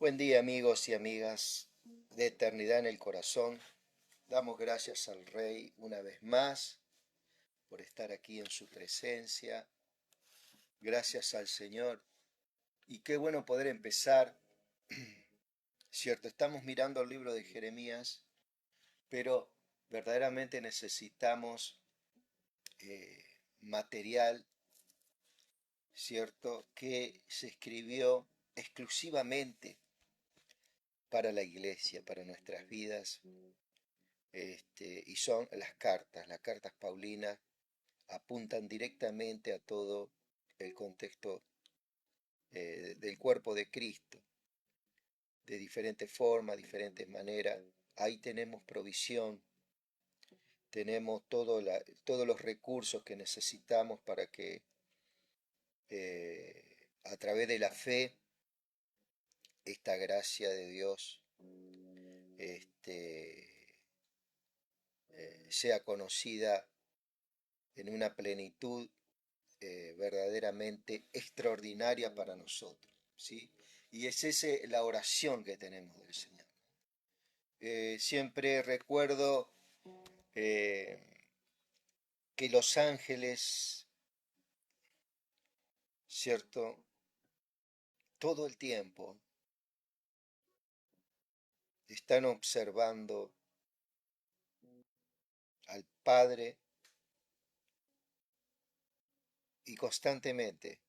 Buen día amigos y amigas de Eternidad en el Corazón. Damos gracias al Rey una vez más por estar aquí en su presencia. Gracias al Señor. Y qué bueno poder empezar. Cierto, estamos mirando el libro de Jeremías, pero verdaderamente necesitamos eh, material, cierto, que se escribió exclusivamente para la iglesia, para nuestras vidas. Y son las cartas paulinas apuntan directamente a todo el contexto del cuerpo de Cristo, de diferentes formas, diferentes maneras. Ahí tenemos provisión, tenemos todos los recursos que necesitamos para que a través de la fe, esta gracia de Dios este, sea conocida en una plenitud verdaderamente extraordinaria para nosotros, ¿sí? Y es esa la oración que tenemos del Señor. Siempre recuerdo eh, que los ángeles, ¿cierto? Todo el tiempo están observando al Padre y constantemente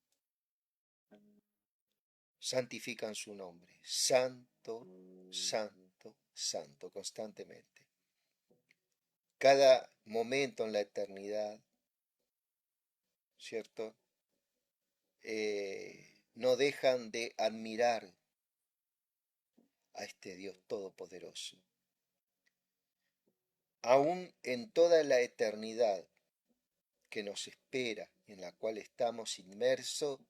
santifican su nombre. Santo, santo, santo, constantemente. Cada momento en la eternidad, ¿cierto? No dejan de admirar a este Dios todopoderoso. Aún en toda la eternidad que nos espera, en la cual estamos inmersos,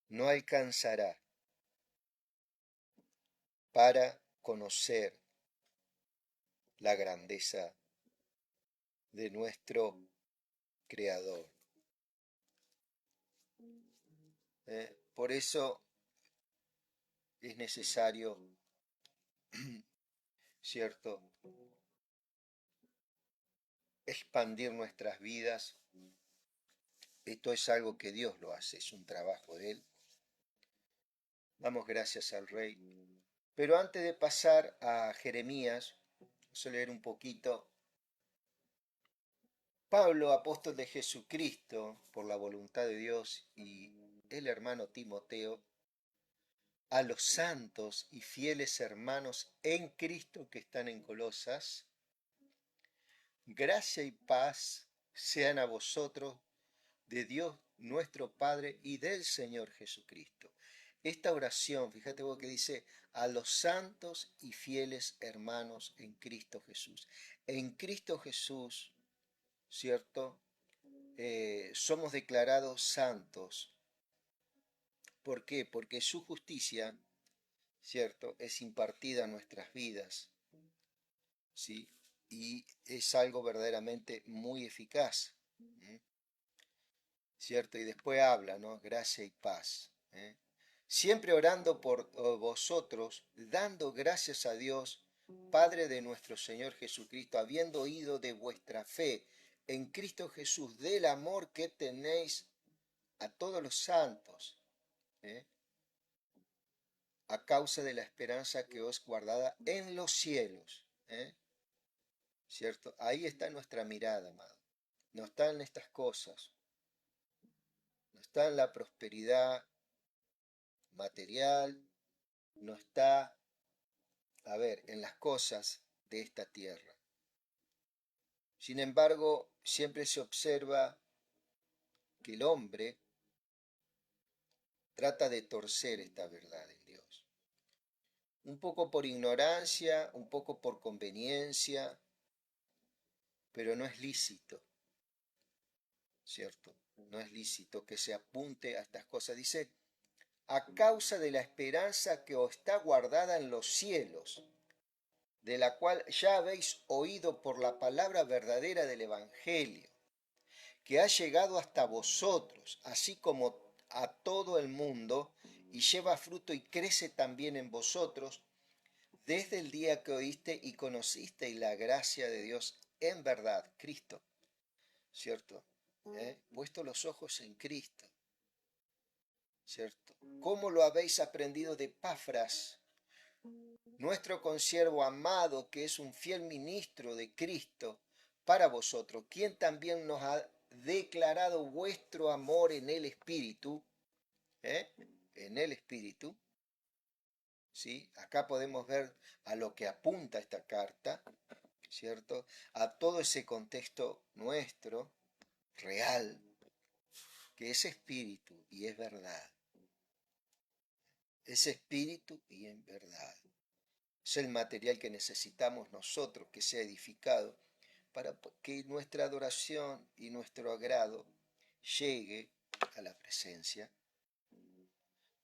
no alcanzará para conocer la grandeza de nuestro Creador. Por eso es necesario, ¿cierto?, expandir nuestras vidas. Esto es algo que Dios lo hace, es un trabajo de Él. Damos gracias al Rey. Pero antes de pasar a Jeremías, vamos a leer un poquito. Pablo, apóstol de Jesucristo, por la voluntad de Dios, y el hermano Timoteo, a los santos y fieles hermanos en Cristo que están en Colosas, gracia y paz sean a vosotros de Dios nuestro Padre y del Señor Jesucristo. Esta oración, fíjate vos que dice, a los santos y fieles hermanos en Cristo Jesús. En Cristo Jesús, ¿cierto? Somos declarados santos. ¿Por qué? Porque su justicia, ¿cierto?, es impartida a nuestras vidas, ¿sí? Y es algo verdaderamente muy eficaz, ¿cierto? Y después habla, ¿no? Gracia y paz, ¿eh? Siempre orando por vosotros, dando gracias a Dios, Padre de nuestro Señor Jesucristo, habiendo oído de vuestra fe en Cristo Jesús, del amor que tenéis a todos los santos, ¿eh?, a causa de la esperanza que os guardada en los cielos, ¿eh? ¿Cierto? Ahí está nuestra mirada, amado. No está en estas cosas, no está en la prosperidad material, no está, a ver, en las cosas de esta tierra. Sin embargo, siempre se observa que el hombre trata de torcer esta verdad en Dios. Un poco por ignorancia, un poco por conveniencia, pero no es lícito, ¿cierto? No es lícito que se apunte a estas cosas. Dice, a causa de la esperanza que os está guardada en los cielos, de la cual ya habéis oído por la palabra verdadera del Evangelio, que ha llegado hasta vosotros, así como a todo el mundo, y lleva fruto y crece también en vosotros desde el día que oíste y conocisteis la gracia de Dios en verdad, Cristo, ¿cierto? Puesto los ojos en Cristo, ¿cierto? ¿Cómo lo habéis aprendido de Epafras, nuestro consiervo amado, que es un fiel ministro de Cristo para vosotros, quien también nos ha declarado vuestro amor en el Espíritu, en el Espíritu, ¿sí? Acá podemos ver a lo que apunta esta carta, ¿cierto? A todo ese contexto nuestro, real, que es espíritu y es verdad. Es espíritu y es verdad. Es el material que necesitamos nosotros que sea edificado para que nuestra adoración y nuestro agrado llegue a la presencia.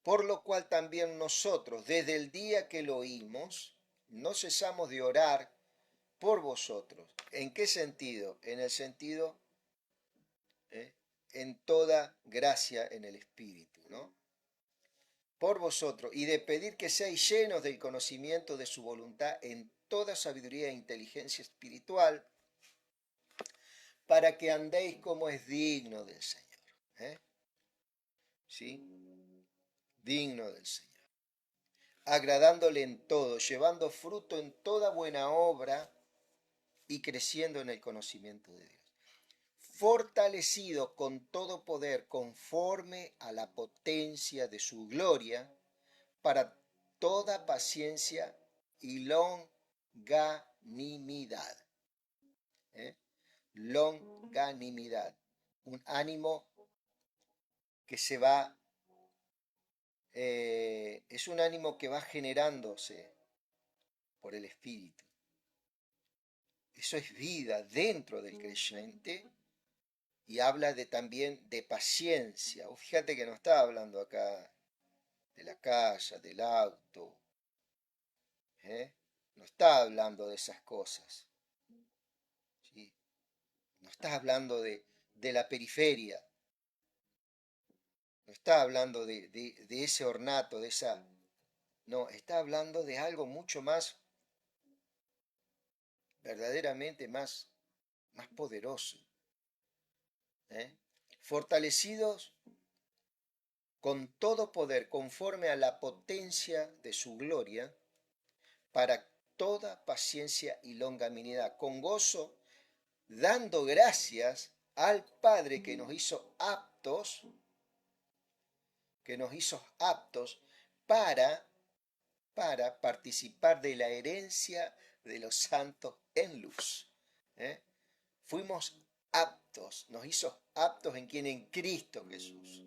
Por lo cual también nosotros, desde el día que lo oímos, no cesamos de orar por vosotros. ¿En qué sentido? En el sentido, en toda gracia en el Espíritu, ¿no? Por vosotros, y de pedir que seáis llenos del conocimiento de su voluntad en toda sabiduría e inteligencia espiritual, para que andéis como es digno del Señor. ¿Sí? Digno del Señor. Agradándole en todo, llevando fruto en toda buena obra y creciendo en el conocimiento de Dios. Fortalecido con todo poder conforme a la potencia de su gloria, para toda paciencia y longanimidad. Longanimidad. Un ánimo que se va, es un ánimo que va generándose por el Espíritu. Eso es vida dentro del creyente y habla también de paciencia. Fíjate que no está hablando acá de la casa, del auto, no está hablando de esas cosas, ¿sí? No está hablando de la periferia, no está hablando de ese ornato, de esa... No, está hablando de algo mucho más, verdaderamente más poderoso. Fortalecidos con todo poder conforme a la potencia de su gloria, para toda paciencia y longanimidad, con gozo, dando gracias al Padre que nos hizo aptos para participar de la herencia de los santos en luz. Fuimos aptos, nos hizo aptos en quien, en Cristo Jesús.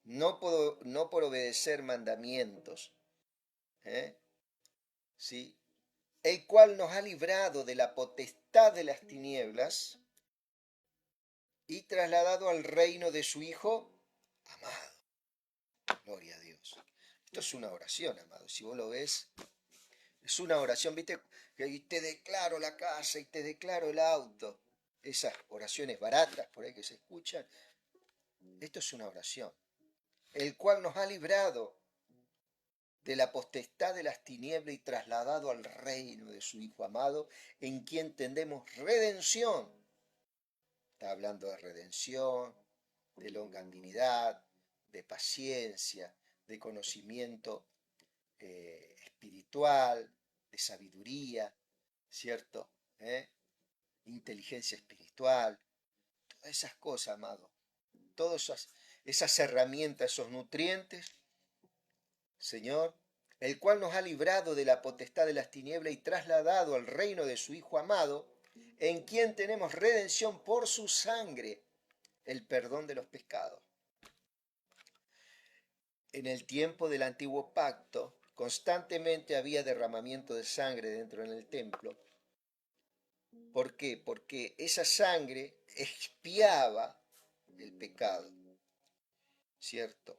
No por obedecer mandamientos, ¿sí? El cual nos ha librado de la potestad de las tinieblas y trasladado al reino de su Hijo amado. Gloria a Dios. Esto es una oración, amado. Si vos lo ves, es una oración, ¿viste? Que te declaro la casa y te declaro el auto. Esas oraciones baratas por ahí que se escuchan. Esto es una oración. El cual nos ha librado de la potestad de las tinieblas y trasladado al reino de su Hijo amado, en quien tendemos redención. Está hablando de redención, de longanimidad, de paciencia, de conocimiento espiritual, de sabiduría, ¿cierto? Inteligencia espiritual, todas esas cosas, amado. Todas esas herramientas, esos nutrientes, Señor, el cual nos ha librado de la potestad de las tinieblas y trasladado al reino de su Hijo amado, en quien tenemos redención por su sangre, el perdón de los pecados. En el tiempo del antiguo pacto, constantemente había derramamiento de sangre dentro del templo. ¿Por qué? Porque esa sangre expiaba el pecado, ¿cierto?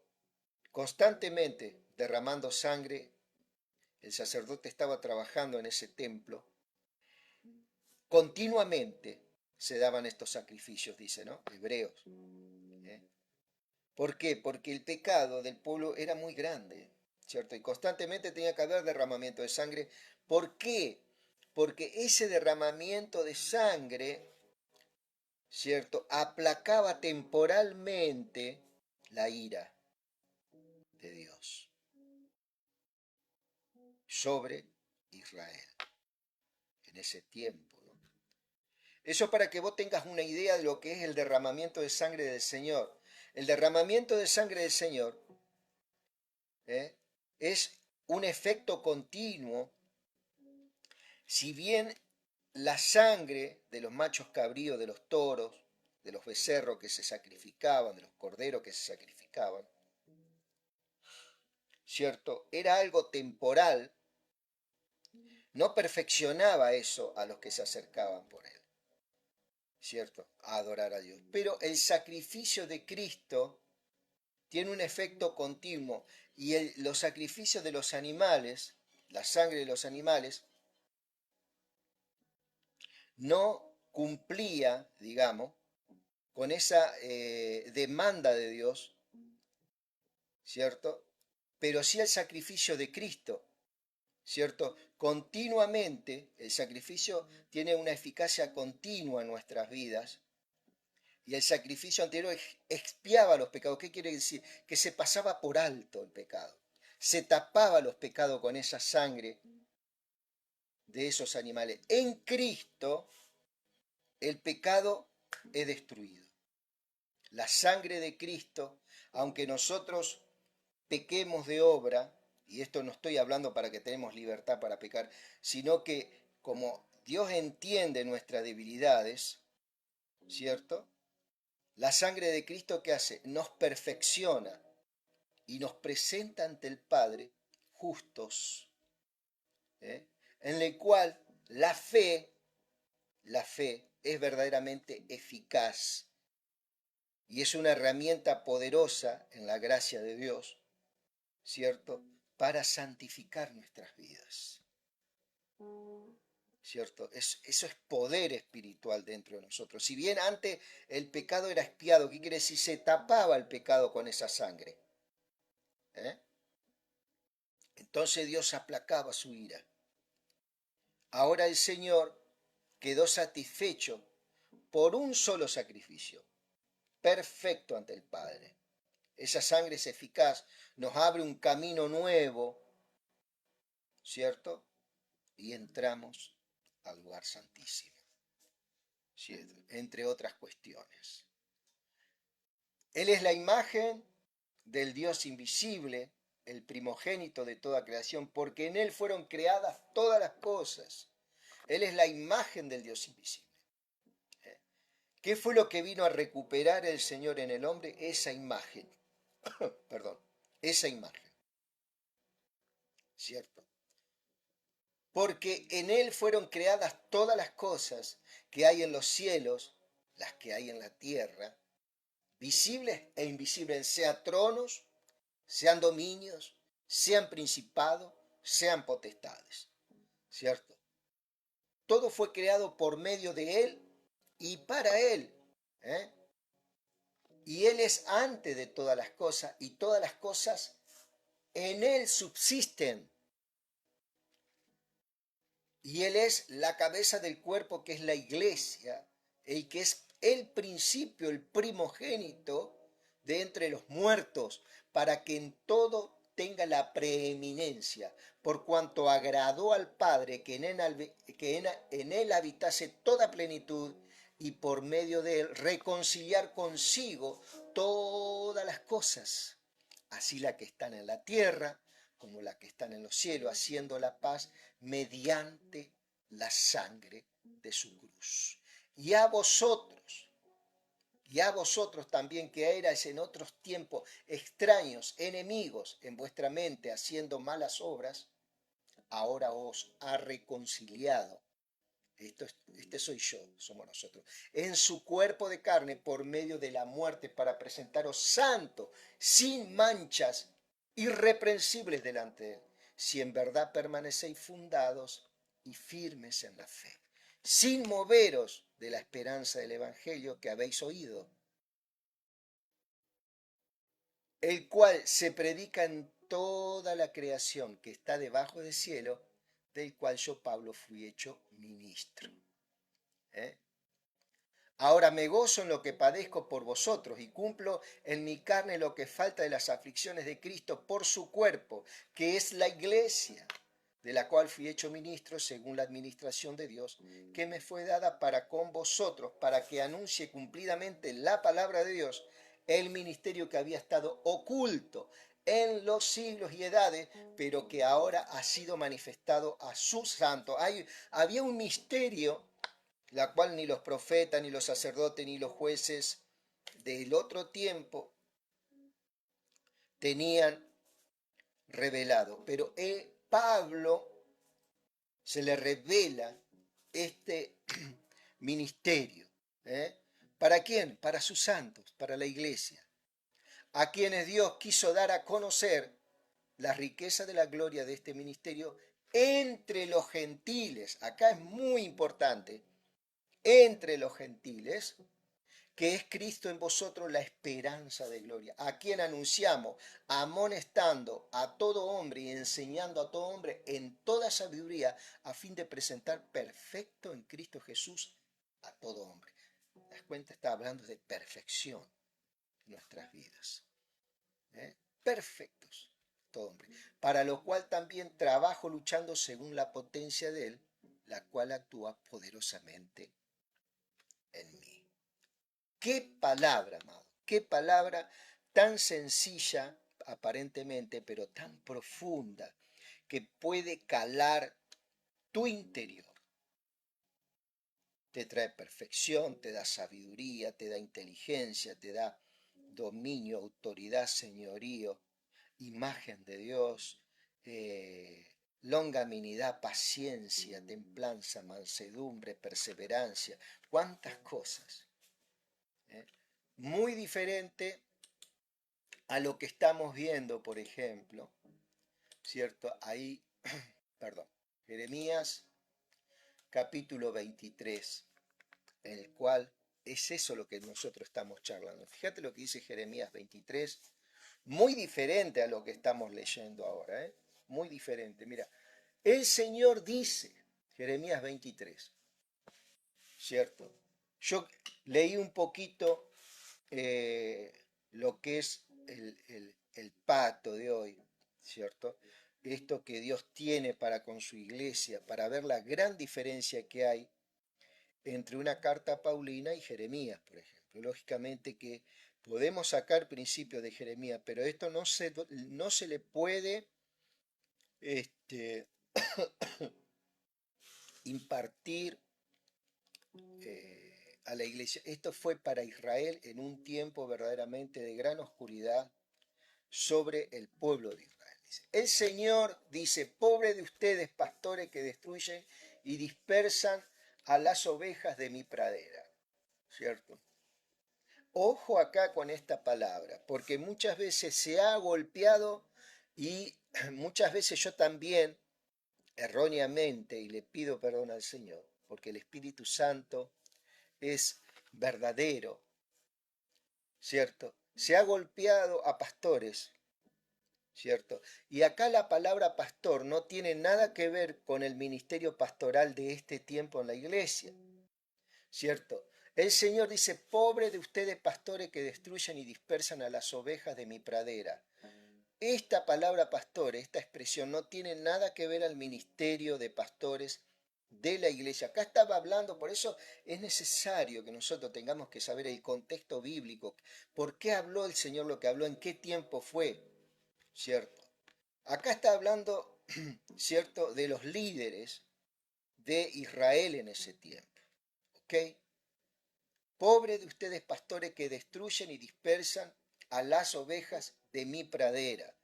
Constantemente derramando sangre, el sacerdote estaba trabajando en ese templo. Continuamente se daban estos sacrificios, dice, ¿no? Hebreos. ¿Por qué? Porque el pecado del pueblo era muy grande, ¿cierto? Y constantemente tenía que haber derramamiento de sangre. ¿Por qué? Porque ese derramamiento de sangre, ¿cierto?, aplacaba temporalmente la ira de Dios sobre Israel en ese tiempo, ¿no? Eso para que vos tengas una idea de lo que es el derramamiento de sangre del Señor. El derramamiento de sangre del Señor, ¿eh?, es un efecto continuo. Si bien la sangre de los machos cabríos, de los toros, de los becerros que se sacrificaban, de los corderos que se sacrificaban, ¿cierto?, era algo temporal, no perfeccionaba eso a los que se acercaban por él, ¿cierto?, a adorar a Dios. Pero el sacrificio de Cristo tiene un efecto continuo y los sacrificios de los animales, la sangre de los animales, no cumplía, digamos, con esa demanda de Dios, ¿cierto? Pero sí el sacrificio de Cristo, ¿cierto? Continuamente, el sacrificio tiene una eficacia continua en nuestras vidas y el sacrificio anterior expiaba los pecados. ¿Qué quiere decir? Que se pasaba por alto el pecado. Se tapaba los pecados con esa sangre de esos animales. En Cristo, el pecado es destruido. La sangre de Cristo, aunque nosotros pequemos de obra, y esto no estoy hablando para que tenemos libertad para pecar, sino que como Dios entiende nuestras debilidades, ¿cierto? La sangre de Cristo, ¿qué hace? Nos perfecciona y nos presenta ante el Padre justos, ¿eh?, en el cual la fe es verdaderamente eficaz y es una herramienta poderosa en la gracia de Dios, ¿cierto?, para santificar nuestras vidas, ¿cierto? Eso es poder espiritual dentro de nosotros. Si bien antes el pecado era expiado, ¿qué quiere decir? Se tapaba el pecado con esa sangre, ¿eh? Entonces Dios aplacaba su ira. Ahora el Señor quedó satisfecho por un solo sacrificio, perfecto ante el Padre. Esa sangre es eficaz, nos abre un camino nuevo, ¿cierto? Y entramos al lugar santísimo, ¿cierto?, entre otras cuestiones. Él es la imagen del Dios invisible, el primogénito de toda creación, porque en Él fueron creadas todas las cosas. Él es la imagen del Dios invisible. ¿Qué fue lo que vino a recuperar el Señor en el hombre? Esa imagen, perdón, esa imagen, ¿cierto? Porque en Él fueron creadas todas las cosas que hay en los cielos, las que hay en la tierra, visibles e invisibles, sean tronos, sean dominios, sean principados, sean potestades, ¿cierto? Todo fue creado por medio de Él y para Él, ¿eh? Y Él es antes de todas las cosas y todas las cosas en Él subsisten. Y Él es la cabeza del cuerpo que es la iglesia, el que es el principio, el primogénito de entre los muertos, para que en todo tenga la preeminencia, por cuanto agradó al Padre que en él habitase toda plenitud y por medio de él reconciliar consigo todas las cosas, así las que están en la tierra como las que están en los cielos, haciendo la paz mediante la sangre de su cruz. Y a vosotros también que erais en otros tiempos extraños, enemigos en vuestra mente, haciendo malas obras, ahora os ha reconciliado. Este soy yo, somos nosotros, en su cuerpo de carne por medio de la muerte para presentaros santo, sin manchas, irreprensibles delante de él, si en verdad permanecéis fundados y firmes en la fe, sin moveros de la esperanza del evangelio que habéis oído, el cual se predica en toda la creación que está debajo del cielo, del cual yo, Pablo, fui hecho ministro. ¿Eh? Ahora me gozo en lo que padezco por vosotros y cumplo en mi carne lo que falta de las aflicciones de Cristo por su cuerpo, que es la iglesia, de la cual fui hecho ministro según la administración de Dios, que me fue dada para con vosotros, para que anuncie cumplidamente la palabra de Dios, el ministerio que había estado oculto en los siglos y edades, pero que ahora ha sido manifestado a sus santos. Había un misterio la cual ni los profetas, ni los sacerdotes, ni los jueces del otro tiempo tenían revelado. Pero Pablo se le revela este ministerio. ¿Eh? ¿Para quién? Para sus santos, para la iglesia, a quienes Dios quiso dar a conocer la riqueza de la gloria de este ministerio entre los gentiles. Acá es muy importante, entre los gentiles, que es Cristo en vosotros la esperanza de gloria, a quien anunciamos, amonestando a todo hombre y enseñando a todo hombre en toda sabiduría, a fin de presentar perfecto en Cristo Jesús a todo hombre. ¿Te das cuenta? Está hablando de perfección en nuestras vidas. Perfectos, todo hombre. Para lo cual también trabajo luchando según la potencia de Él, la cual actúa poderosamente en mí. Qué palabra, amado, qué palabra tan sencilla aparentemente, pero tan profunda, que puede calar tu interior. Te trae perfección, te da sabiduría, te da inteligencia, te da dominio, autoridad, señorío, imagen de Dios, longanimidad, paciencia, templanza, mansedumbre, perseverancia. ¿Cuántas cosas? Muy diferente a lo que estamos viendo, por ejemplo, ¿cierto? Ahí, perdón, Jeremías capítulo 23, en el cual es eso lo que nosotros estamos charlando. Fíjate lo que dice Jeremías 23, muy diferente a lo que estamos leyendo ahora, ¿eh? Muy diferente. Mira, el Señor dice, Jeremías 23, ¿cierto? Yo leí un poquito lo que es el pacto de hoy, ¿cierto? Esto que Dios tiene para con su iglesia, para ver la gran diferencia que hay entre una carta paulina y Jeremías, por ejemplo. Lógicamente que podemos sacar principios de Jeremías, pero esto no se le puede este, impartir a la iglesia. Esto fue para Israel en un tiempo verdaderamente de gran oscuridad sobre el pueblo de Israel. El Señor dice, pobre de ustedes, pastores que destruyen y dispersan a las ovejas de mi pradera. ¿Cierto? Ojo acá con esta palabra, porque muchas veces se ha golpeado y muchas veces yo también, erróneamente, y le pido perdón al Señor, porque el Espíritu Santo es verdadero, ¿cierto? Se ha golpeado a pastores, ¿cierto? Y acá la palabra pastor no tiene nada que ver con el ministerio pastoral de este tiempo en la iglesia, ¿cierto? El Señor dice, pobre de ustedes pastores que destruyen y dispersan a las ovejas de mi pradera. Esta palabra pastor, esta expresión no tiene nada que ver al ministerio de pastores de la iglesia. Acá estaba hablando, por eso es necesario que nosotros tengamos que saber el contexto bíblico. ¿Por qué habló el Señor lo que habló? ¿En qué tiempo fue? ¿Cierto? Acá está hablando, ¿cierto?, de los líderes de Israel en ese tiempo. ¿Ok? Pobre de ustedes pastores que destruyen y dispersan a las ovejas de mi pradera.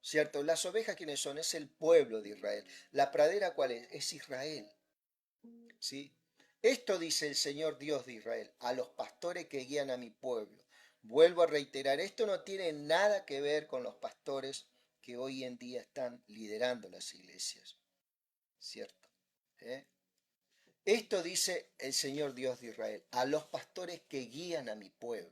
¿Cierto? Las ovejas, ¿quiénes son? Es el pueblo de Israel. ¿La pradera cuál es? Es Israel. ¿Sí? Esto dice el Señor Dios de Israel, a los pastores que guían a mi pueblo. Vuelvo a reiterar, esto no tiene nada que ver con los pastores que hoy en día están liderando las iglesias. ¿Cierto? ¿Eh? Esto dice el Señor Dios de Israel, a los pastores que guían a mi pueblo.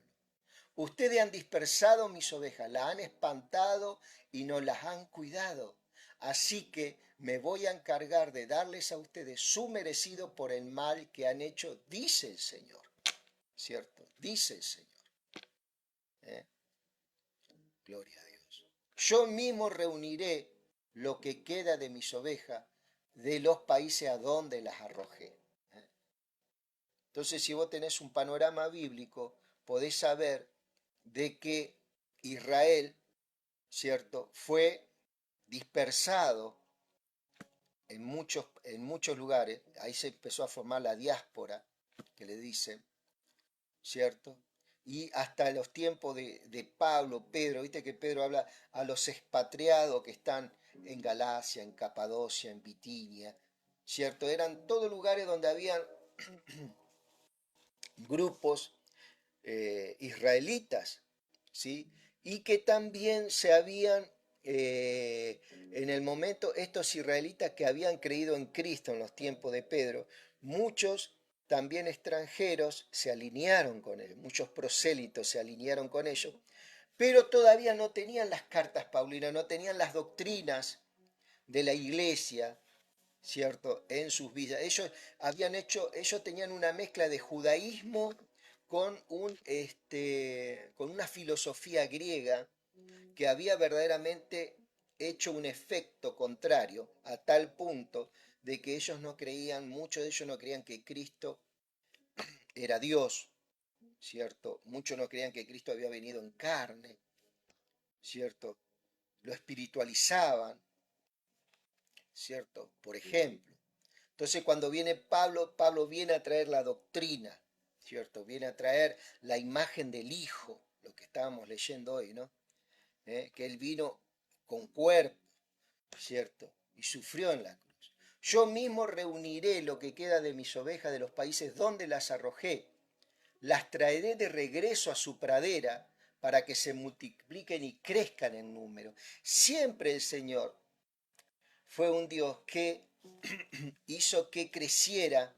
Ustedes han dispersado mis ovejas, las han espantado y no las han cuidado. Así que me voy a encargar de darles a ustedes su merecido por el mal que han hecho, dice el Señor. ¿Cierto? Dice el Señor. ¿Eh? Gloria a Dios. Yo mismo reuniré lo que queda de mis ovejas de los países a donde las arrojé. Entonces, si vos tenés un panorama bíblico, podés saber de que Israel, ¿cierto?, fue dispersado en muchos lugares. Ahí se empezó a formar la diáspora, que le dicen, ¿cierto? Y hasta los tiempos de Pablo, Pedro, viste que Pedro habla a los expatriados que están en Galacia, en Capadocia, en Bitinia, ¿cierto? Eran todos lugares donde habían grupos israelitas, ¿sí? Y que también se habían, en el momento, estos israelitas que habían creído en Cristo en los tiempos de Pedro, muchos también extranjeros se alinearon con él, muchos prosélitos se alinearon con ellos, pero todavía no tenían las cartas paulinas, no tenían las doctrinas de la iglesia, ¿cierto? En sus vidas. Ellos tenían una mezcla de judaísmo con una filosofía griega que había verdaderamente hecho un efecto contrario a tal punto de que ellos no creían, muchos de ellos no creían que Cristo era Dios, ¿cierto? Muchos no creían que Cristo había venido en carne, ¿cierto? Lo espiritualizaban, ¿cierto? Por ejemplo. Entonces cuando viene Pablo, Pablo viene a traer la doctrina, ¿cierto? Viene a traer la imagen del Hijo, lo que estábamos leyendo hoy, ¿no? Que él vino con cuerpo, ¿cierto? Y sufrió en la cruz. Yo mismo reuniré lo que queda de mis ovejas de los países donde las arrojé, las traeré de regreso a su pradera para que se multipliquen y crezcan en número. Siempre el Señor fue un Dios que hizo que creciera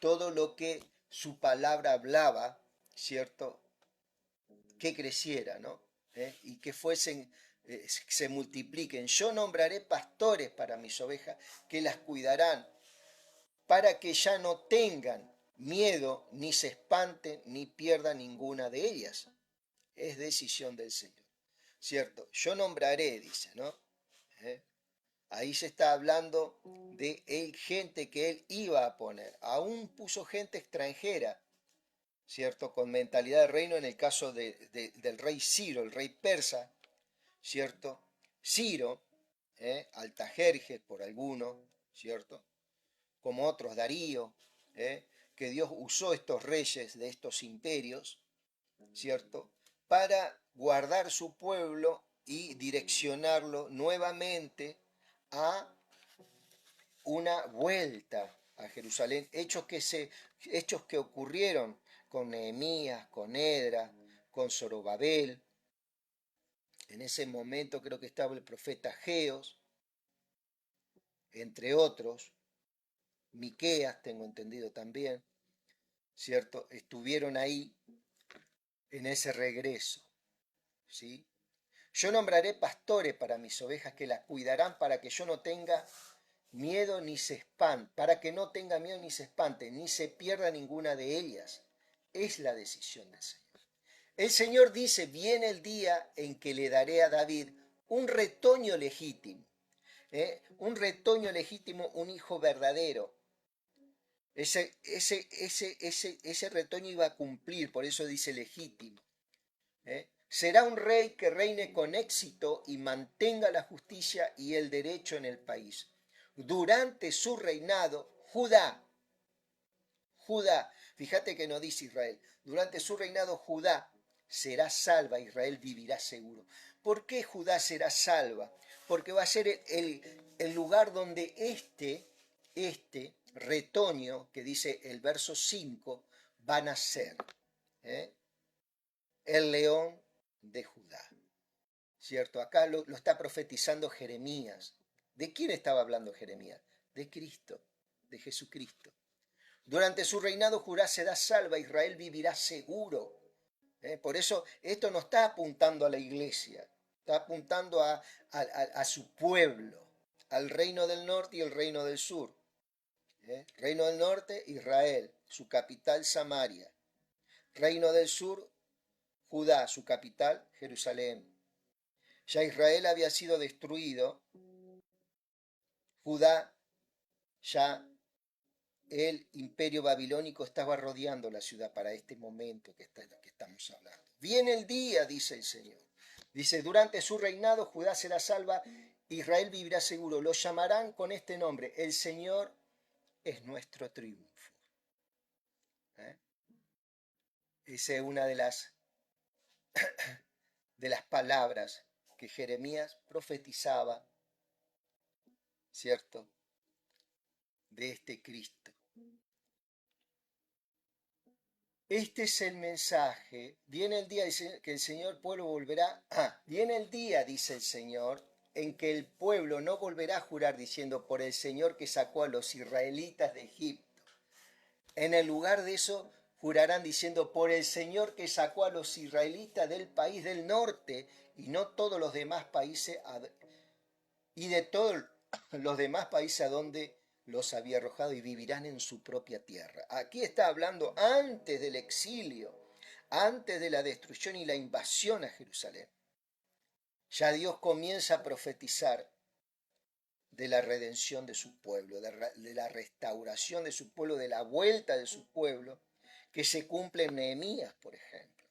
todo lo que su palabra hablaba, ¿cierto? Que creciera, ¿no? Y que se multipliquen. Yo nombraré pastores para mis ovejas que las cuidarán, para que ya no tengan miedo, ni se espanten, ni pierdan ninguna de ellas. Es decisión del Señor, ¿cierto? Yo nombraré, dice, ¿no? ¿Eh? Ahí se está hablando de gente que él iba a poner. Aún puso gente extranjera, ¿cierto? Con mentalidad de reino en el caso del rey Ciro, el rey persa, ¿cierto? Ciro, Altajerjes por alguno, ¿cierto? Como otros, Darío, que Dios usó estos reyes de estos imperios, ¿cierto? Para guardar su pueblo y direccionarlo nuevamente a una vuelta a Jerusalén, hechos que ocurrieron con Nehemías, con Edra, con Zorobabel. En ese momento creo que estaba el profeta Geos, entre otros, Miqueas, tengo entendido también, ¿cierto? Estuvieron ahí en ese regreso, ¿sí? Yo nombraré pastores para mis ovejas que las cuidarán para que yo no tenga miedo ni se espante, para que no tenga miedo ni se espante, ni se pierda ninguna de ellas. Es la decisión del Señor. El Señor dice, viene el día en que le daré a David un retoño legítimo, un hijo verdadero. Ese retoño iba a cumplir, por eso dice legítimo. Será un rey que reine con éxito y mantenga la justicia y el derecho en el país. Durante su reinado, Judá, fíjate que no dice Israel, durante su reinado Judá será salva, Israel vivirá seguro. ¿Por qué Judá será salva? Porque va a ser el lugar donde este retoño, que dice el verso 5, va a nacer. El león de Judá. ¿Cierto? Acá lo está profetizando Jeremías. ¿De quién estaba hablando Jeremías? De Cristo, de Jesucristo. Durante su reinado Judá será salva, Israel vivirá seguro. Por eso esto no está apuntando a la iglesia, está apuntando a su pueblo, al reino del norte y el reino del sur. Reino del norte, Israel, su capital Samaria. Reino del sur, Judá, su capital Jerusalén. Ya Israel había sido destruido, Judá, ya el imperio babilónico estaba rodeando la ciudad para este momento que estamos hablando. Viene el día, dice el Señor. Dice, durante su reinado Judá será salva, Israel vivirá seguro. Lo llamarán con este nombre, el Señor es nuestro triunfo. Esa es una de las palabras que Jeremías profetizaba, ¿cierto?, de este Cristo. Este es el mensaje. Viene el día que el Señor pueblo volverá. Viene el día, dice el Señor, en que el pueblo no volverá a jurar diciendo por el Señor que sacó a los israelitas de Egipto. En el lugar de eso jurarán diciendo por el Señor que sacó a los israelitas del país del norte y no todos los demás países y de todos los demás países a donde los había arrojado y vivirán en su propia tierra. Aquí está hablando antes del exilio, antes de la destrucción y la invasión a Jerusalén. Ya Dios comienza a profetizar de la redención de su pueblo, de la restauración de su pueblo, de la vuelta de su pueblo, que se cumple en Nehemías, por ejemplo.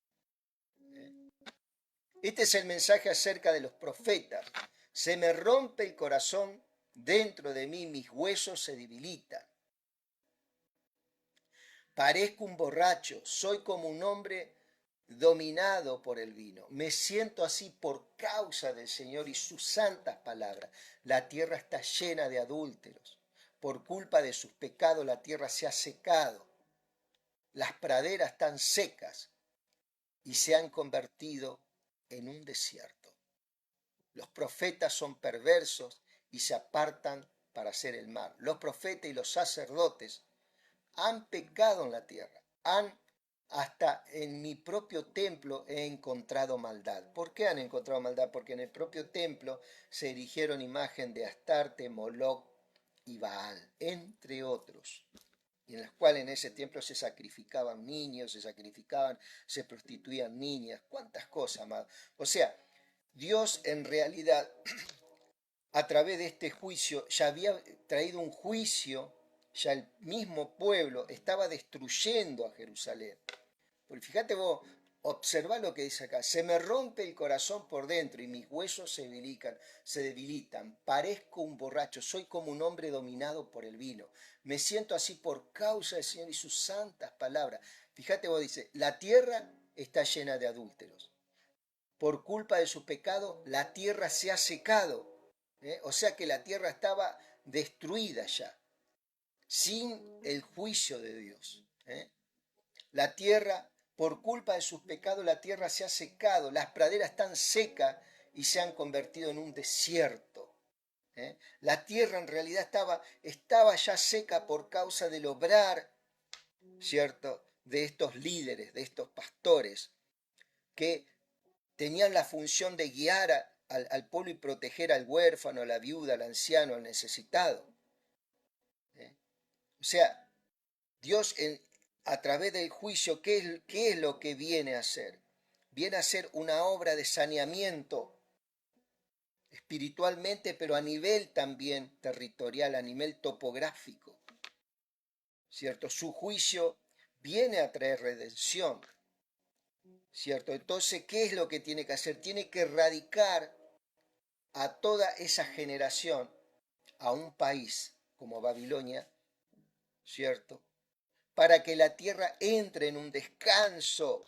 Este es el mensaje acerca de los profetas. Se me rompe el corazón dentro de mí, mis huesos se debilitan. Parezco un borracho, soy como un hombre dominado por el vino. Me siento así por causa del Señor y sus santas palabras. La tierra está llena de adúlteros. Por culpa de sus pecados la tierra se ha secado. Las praderas están secas y se han convertido en un desierto. Los profetas son perversos y se apartan para hacer el mal. Los profetas y los sacerdotes han pecado en la tierra. Hasta en mi propio templo he encontrado maldad. ¿Por qué han encontrado maldad? Porque en el propio templo se erigieron imagen de Astarte, Moloc y Baal, entre otros, y en las cuales en ese templo se sacrificaban niños, se prostituían niñas, cuántas cosas más. O sea, Dios en realidad, a través de este juicio, ya había traído un juicio, ya el mismo pueblo estaba destruyendo a Jerusalén. Porque fíjate vos, observa lo que dice acá, se me rompe el corazón por dentro y mis huesos se debilitan, parezco un borracho, soy como un hombre dominado por el vino, me siento así por causa del Señor y sus santas palabras. Fíjate vos, dice, la tierra está llena de adúlteros. Por culpa de su pecado, la tierra se ha secado. O sea que la tierra estaba destruida ya, sin el juicio de Dios. La tierra, por culpa de sus pecados, la tierra se ha secado, las praderas están secas y se han convertido en un desierto. La tierra en realidad estaba ya seca por causa del obrar, ¿cierto?, de estos líderes, de estos pastores, que tenían la función de guiar al pueblo y proteger al huérfano, a la viuda, al anciano, al necesitado. O sea, Dios a través del juicio, ¿qué es lo que viene a hacer? Viene a hacer una obra de saneamiento espiritualmente, pero a nivel también territorial, a nivel topográfico, ¿cierto? Su juicio viene a traer redención, ¿cierto? Entonces, ¿qué es lo que tiene que hacer? Tiene que erradicar a toda esa generación a un país como Babilonia, ¿cierto?, para que la tierra entre en un descanso,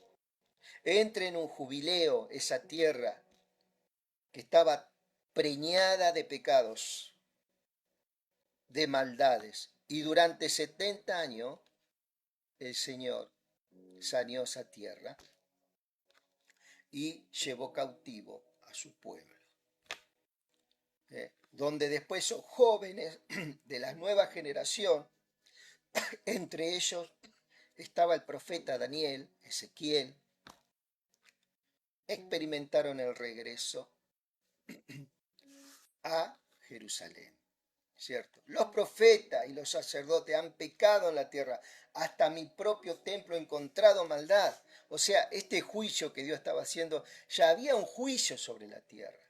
entre en un jubileo, esa tierra que estaba preñada de pecados, de maldades. Y durante 70 años el Señor saneó esa tierra y llevó cautivo a su pueblo. Donde después son jóvenes de la nueva generación, entre ellos estaba el profeta Daniel, Ezequiel, experimentaron el regreso a Jerusalén. ¿Cierto? Los profetas y los sacerdotes han pecado en la tierra, hasta mi propio templo he encontrado maldad. O sea, este juicio que Dios estaba haciendo, ya había un juicio sobre la tierra.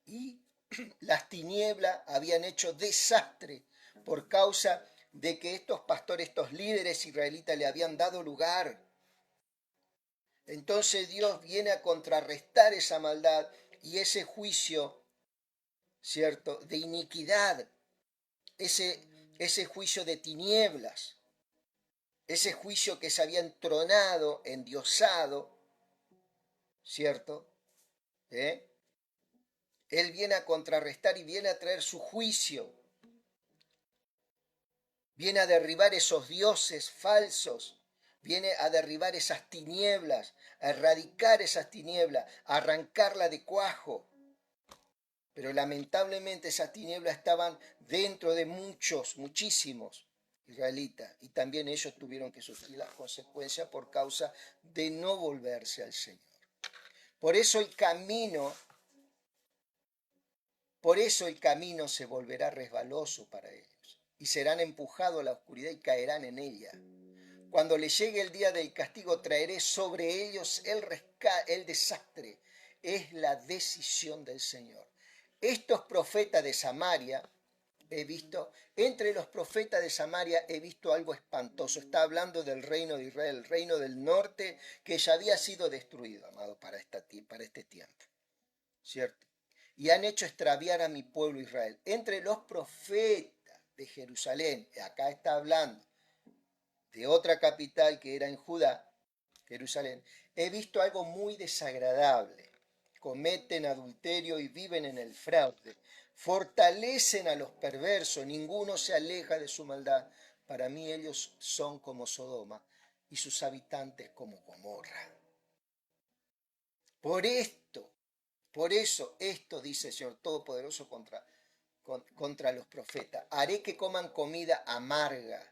Y las tinieblas habían hecho desastre por causa de que estos pastores, estos líderes israelitas le habían dado lugar. Entonces Dios viene a contrarrestar esa maldad y ese juicio, ¿cierto?, de iniquidad. Ese juicio de tinieblas, ese juicio que se había entronado, endiosado, ¿cierto? Él viene a contrarrestar y viene a traer su juicio, viene a derribar esos dioses falsos, viene a derribar esas tinieblas, a erradicar esas tinieblas, a arrancarla de cuajo. Pero lamentablemente esas tinieblas estaban dentro de muchísimos israelitas, y también ellos tuvieron que sufrir las consecuencias por causa de no volverse al Señor. Por eso el camino se volverá resbaloso para ellos, y serán empujados a la oscuridad y caerán en ella. Cuando les llegue el día del castigo, traeré sobre ellos el desastre. Es la decisión del Señor. Estos profetas de Samaria, entre los profetas de Samaria he visto algo espantoso. Está hablando del reino de Israel, el reino del norte, que ya había sido destruido, amado, para este tiempo, ¿cierto? Y han hecho extraviar a mi pueblo Israel. Entre los profetas de Jerusalén, acá está hablando de otra capital que era en Judá, Jerusalén, he visto algo muy desagradable. Cometen adulterio y viven en el fraude. Fortalecen a los perversos, ninguno se aleja de su maldad. Para mí ellos son como Sodoma y sus habitantes como Gomorra. Por eso esto dice el Señor Todopoderoso contra los profetas. Haré que coman comida amarga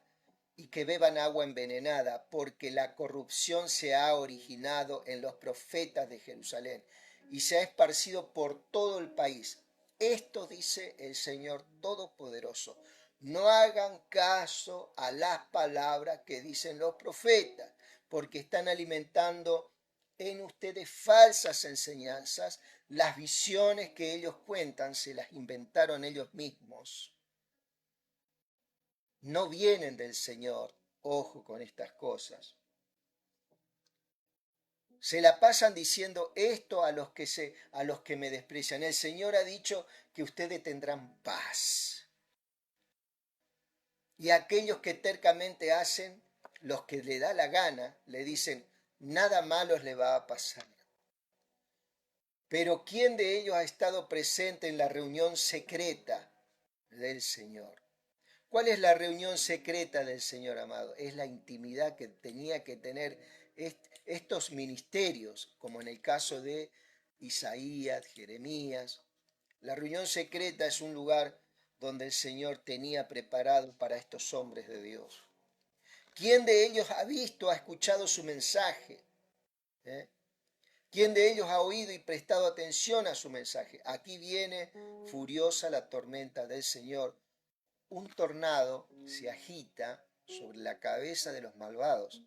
y que beban agua envenenada, porque la corrupción se ha originado en los profetas de Jerusalén y se ha esparcido por todo el país. Esto dice el Señor Todopoderoso. No hagan caso a las palabras que dicen los profetas, porque están alimentando en ustedes falsas enseñanzas. Las visiones que ellos cuentan se las inventaron ellos mismos. No vienen del Señor. Ojo con estas cosas. Se la pasan diciendo esto a los que me desprecian. El Señor ha dicho que ustedes tendrán paz. Y aquellos que tercamente hacen, los que le da la gana, le dicen, nada malo le va a pasar. Pero ¿quién de ellos ha estado presente en la reunión secreta del Señor? ¿Cuál es la reunión secreta del Señor, amado? Es la intimidad que tenía que tener estos ministerios, como en el caso de Isaías, Jeremías. La reunión secreta es un lugar donde el Señor tenía preparado para estos hombres de Dios. ¿Quién de ellos ha visto, ha escuchado su mensaje? ¿Quién de ellos ha oído y prestado atención a su mensaje? Aquí viene furiosa la tormenta del Señor. Un tornado se agita sobre la cabeza de los malvados.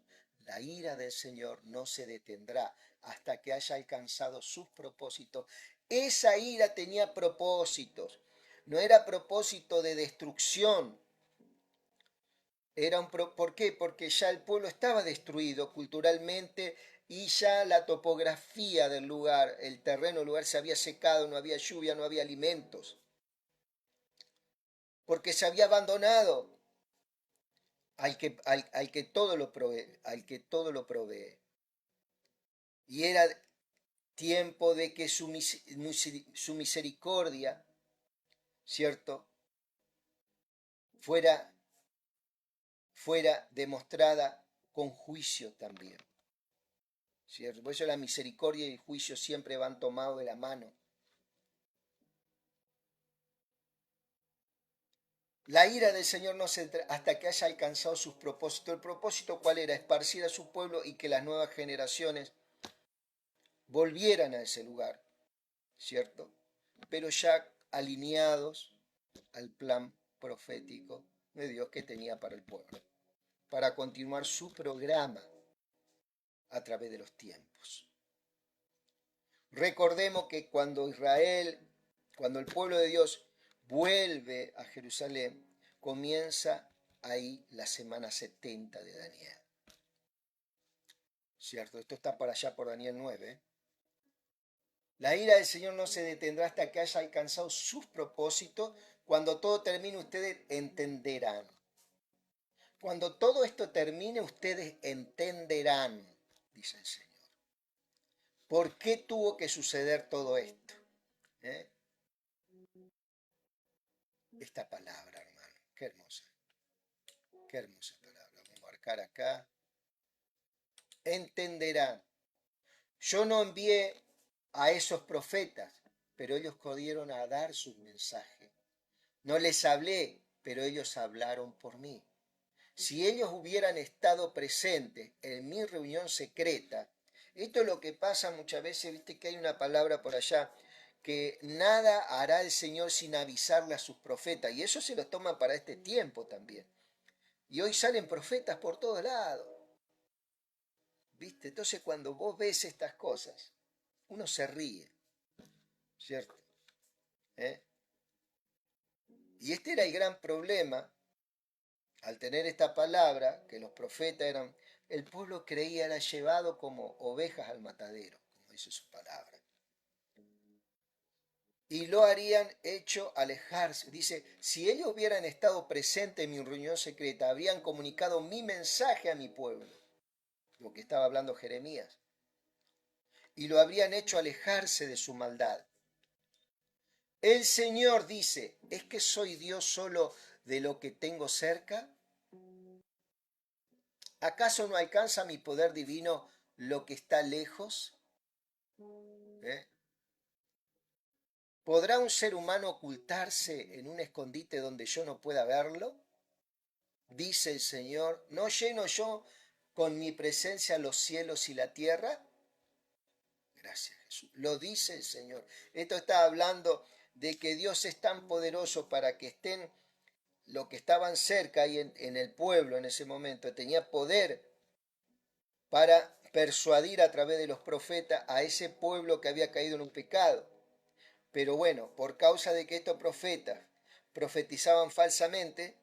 La ira del Señor no se detendrá hasta que haya alcanzado sus propósitos. Esa ira tenía propósitos. No era propósito de destrucción. ¿Por qué? Porque ya el pueblo estaba destruido culturalmente y ya la topografía del lugar, el terreno del lugar se había secado, no había lluvia, no había alimentos. Porque se había abandonado al que todo lo provee. Y era tiempo de que su misericordia, ¿cierto?, fuera demostrada con juicio también, ¿cierto? Por eso la misericordia y el juicio siempre van tomados de la mano. La ira del Señor no se hasta que haya alcanzado sus propósitos. ¿El propósito cuál era? Esparcir a su pueblo y que las nuevas generaciones volvieran a ese lugar, ¿cierto? Pero ya alineados al plan profético de Dios que tenía para el pueblo, para continuar su programa a través de los tiempos. Recordemos que cuando el pueblo de Dios vuelve a Jerusalén, comienza ahí la semana 70 de Daniel. ¿Cierto? Esto está para allá por Daniel 9. La ira del Señor no se detendrá hasta que haya alcanzado sus propósitos. Cuando todo termine, ustedes entenderán. Cuando todo esto termine, ustedes entenderán, dice el Señor. ¿Por qué tuvo que suceder todo esto? ¿Eh? Esta palabra, hermano, qué hermosa palabra. Vamos a marcar acá. Entenderán. Yo no envié a esos profetas, pero ellos acudieron a dar sus mensajes. No les hablé, pero ellos hablaron por mí. Si ellos hubieran estado presentes en mi reunión secreta, esto es lo que pasa muchas veces, viste que hay una palabra por allá, que nada hará el Señor sin avisarle a sus profetas, y eso se lo toman para este tiempo también. Y hoy salen profetas por todos lados, viste. Entonces cuando vos ves estas cosas, uno se ríe, ¿cierto? ¿Eh? Y este era el gran problema. Al tener esta palabra, que los profetas eran, el pueblo creía era llevado como ovejas al matadero, como dice su palabra. Y lo harían hecho alejarse. Dice, si ellos hubieran estado presentes en mi reunión secreta, habrían comunicado mi mensaje a mi pueblo, lo que estaba hablando Jeremías, y lo habrían hecho alejarse de su maldad. El Señor dice, ¿es que soy Dios solo de lo que tengo cerca? ¿Acaso no alcanza mi poder divino lo que está lejos? ¿Eh? ¿Podrá un ser humano ocultarse en un escondite donde yo no pueda verlo? Dice el Señor, ¿no lleno yo con mi presencia los cielos y la tierra? Gracias, Jesús. Lo dice el Señor. Esto está hablando de que Dios es tan poderoso para que estén los que estaban cerca y en el pueblo en ese momento. Tenía poder para persuadir a través de los profetas a ese pueblo que había caído en un pecado. Pero bueno, por causa de que estos profetas profetizaban falsamente,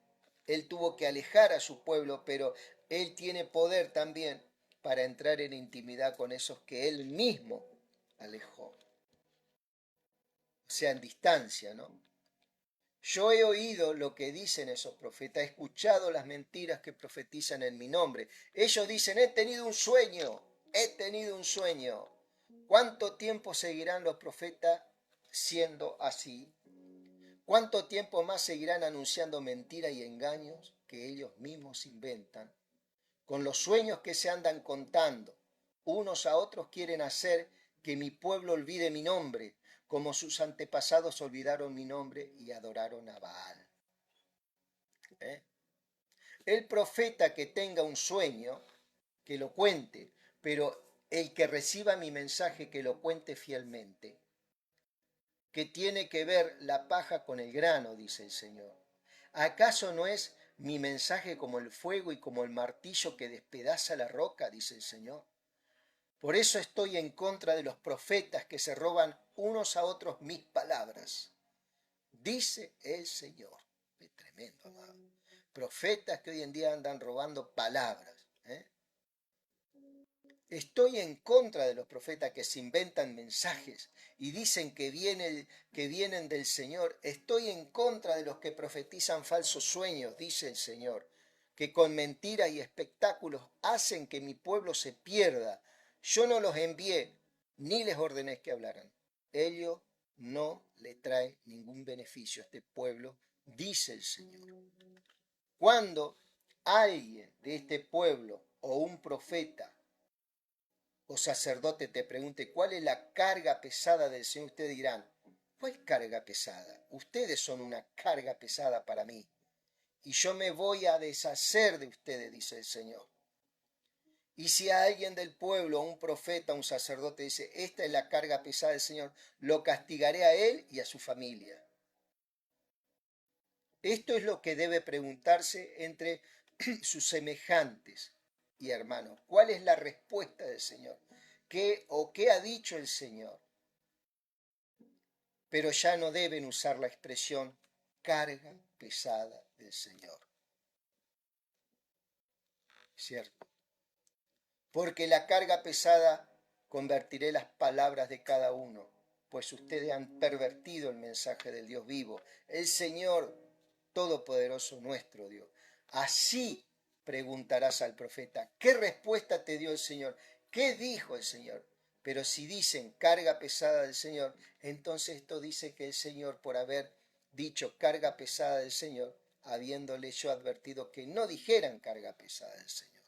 él tuvo que alejar a su pueblo, pero él tiene poder también para entrar en intimidad con esos que él mismo alejó. O sea, en distancia, ¿no? Yo he oído lo que dicen esos profetas, he escuchado las mentiras que profetizan en mi nombre. Ellos dicen, he tenido un sueño, he tenido un sueño. ¿Cuánto tiempo seguirán los profetas siendo así? ¿Cuánto tiempo más seguirán anunciando mentiras y engaños que ellos mismos inventan? Con los sueños que se andan contando, unos a otros quieren hacer que mi pueblo olvide mi nombre, como sus antepasados olvidaron mi nombre y adoraron a Baal. ¿Eh? El profeta que tenga un sueño, que lo cuente, pero el que reciba mi mensaje, que lo cuente fielmente. Que tiene que ver la paja con el grano, dice el Señor. ¿Acaso no es mi mensaje como el fuego y como el martillo que despedaza la roca, dice el Señor? Por eso estoy en contra de los profetas que se roban unos a otros mis palabras, dice el Señor. Es tremendo, amado. Profetas que hoy en día andan robando palabras. Estoy en contra de los profetas que se inventan mensajes y dicen que vienen del Señor. Estoy en contra de los que profetizan falsos sueños, dice el Señor, que con mentiras y espectáculos hacen que mi pueblo se pierda. Yo no los envié ni les ordené que hablaran. Ellos no le traen ningún beneficio a este pueblo, dice el Señor. Cuando alguien de este pueblo o un profeta o sacerdote te pregunte cuál es la carga pesada del Señor, ustedes dirán, ¿cuál carga pesada? Ustedes son una carga pesada para mí y yo me voy a deshacer de ustedes, dice el Señor. Y si a alguien del pueblo, un profeta, un sacerdote dice, esta es la carga pesada del Señor, lo castigaré a él y a su familia. Esto es lo que debe preguntarse entre sus semejantes y hermanos. ¿Cuál es la respuesta del Señor? ¿Qué ha dicho el Señor? Pero ya no deben usar la expresión carga pesada del Señor. ¿Cierto? Porque la carga pesada convertiré las palabras de cada uno, pues ustedes han pervertido el mensaje del Dios vivo, el Señor Todopoderoso nuestro Dios. Así preguntarás al profeta, ¿qué respuesta te dio el Señor? ¿Qué dijo el Señor? Pero si dicen carga pesada del Señor, entonces esto dice que el Señor, por haber dicho carga pesada del Señor, habiéndole yo advertido que no dijeran carga pesada del Señor.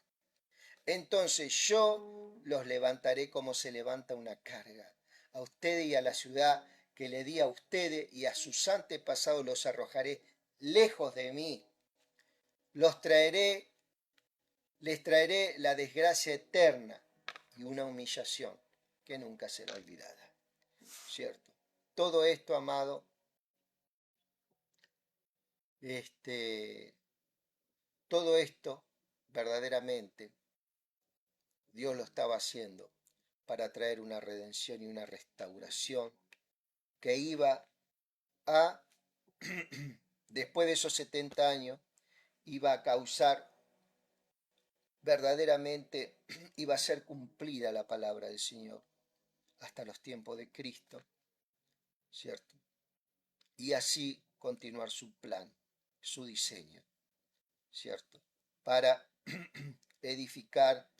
Entonces yo los levantaré como se levanta una carga. A ustedes y a la ciudad que le di a ustedes y a sus antepasados los arrojaré lejos de mí. Les traeré la desgracia eterna y una humillación que nunca será olvidada. ¿Cierto? Todo esto, amado, todo esto verdaderamente Dios lo estaba haciendo para traer una redención y una restauración que iba a, después de esos 70 años, iba a causar verdaderamente, iba a ser cumplida la palabra del Señor hasta los tiempos de Cristo, ¿cierto? Y así continuar su plan, su diseño, ¿cierto? Para edificar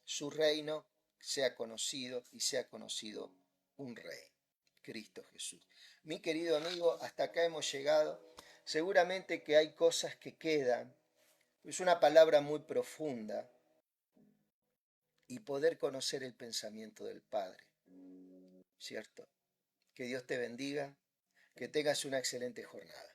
su reino, sea conocido y sea conocido un rey, Cristo Jesús. Mi querido amigo, hasta acá hemos llegado. Seguramente que hay cosas que quedan. Es una palabra muy profunda y poder conocer el pensamiento del Padre, ¿cierto? Que Dios te bendiga, que tengas una excelente jornada.